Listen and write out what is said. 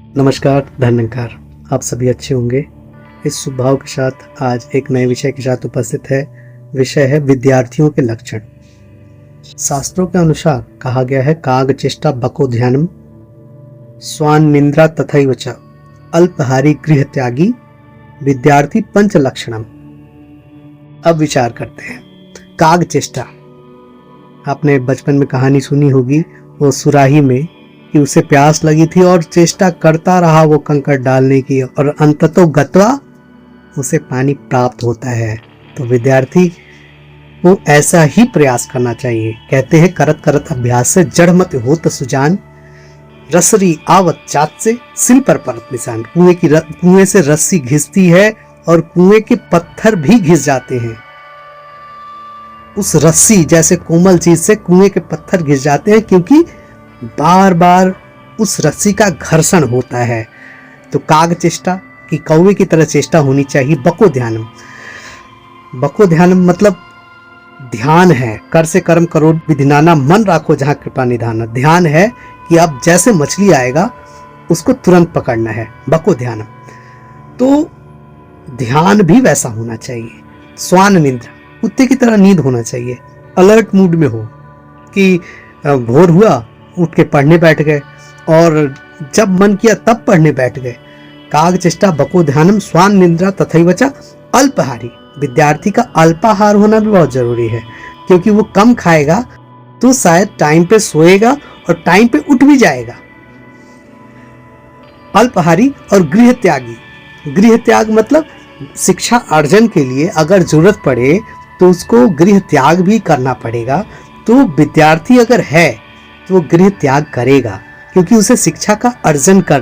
नमस्कार, धन्यकार। आप सभी अच्छे होंगे। इस शुभ भाव के साथ आज एक नए विषय के साथ उपस्थित है। विषय है विद्यार्थियों के लक्षण। शास्त्रों के अनुसार कहा गया है काग चेष्टा बको ध्यानम स्वान निंद्रा तथैव च अल्पहारी गृह त्यागी विद्यार्थी पंच लक्षणम। अब विचार करते हैं। काग चेष्टा, आपने बचपन में कहानी सुनी होगी, वो सुराही में कि उसे प्यास लगी थी और चेष्टा करता रहा वो कंकड़ डालने की, और अंततो गत्वा उसे पानी प्राप्त होता है। तो विद्यार्थी को ऐसा ही प्रयास करना चाहिए। कहते हैं करत करत अभ्यास से जड़ मत होत सुजान, रसरी आवत चात से सिल पर परत निशान। कुएं से रस्सी घिसती है और कुएं के पत्थर भी घिस जाते हैं। उस रस्सी जैसे कोमल चीज से कुएं के पत्थर घिस जाते हैं, क्योंकि बार बार उस रस्सी का घर्षण होता है। तो काग चेष्टा की कौवे की तरह चेष्टा होनी चाहिए। बको ध्यानम, बको ध्यानम मतलब ध्यान है। कर से कर्म करो विधिनाना, मन राखो जहां कृपा निधाना। ध्यान है कि अब जैसे मछली आएगा उसको तुरंत पकड़ना है, बको ध्यानम। तो ध्यान भी वैसा होना चाहिए। स्वान निंद्रा, कुत्ते की तरह नींद होना चाहिए। अलर्ट मूड में हो कि भोर हुआ उठ के पढ़ने बैठ गए, और जब मन किया तब पढ़ने बैठ गए। काग चेष्टा बको ध्यानम स्वान निंद्रा तथैव च अल्पहारी। विद्यार्थी का अल्पाहार होना भी बहुत जरूरी है, क्योंकि वो कम खाएगा तो शायद टाइम पे सोएगा और टाइम पे उठ भी जाएगा। अल्पाहारी और गृह त्यागी। गृह त्याग मतलब शिक्षा अर्जन के लिए अगर जरूरत पड़े तो उसको गृह त्याग भी करना पड़ेगा। तो विद्यार्थी अगर है तो वो गृह त्याग करेगा, क्योंकि उसे शिक्षा का अर्जन कर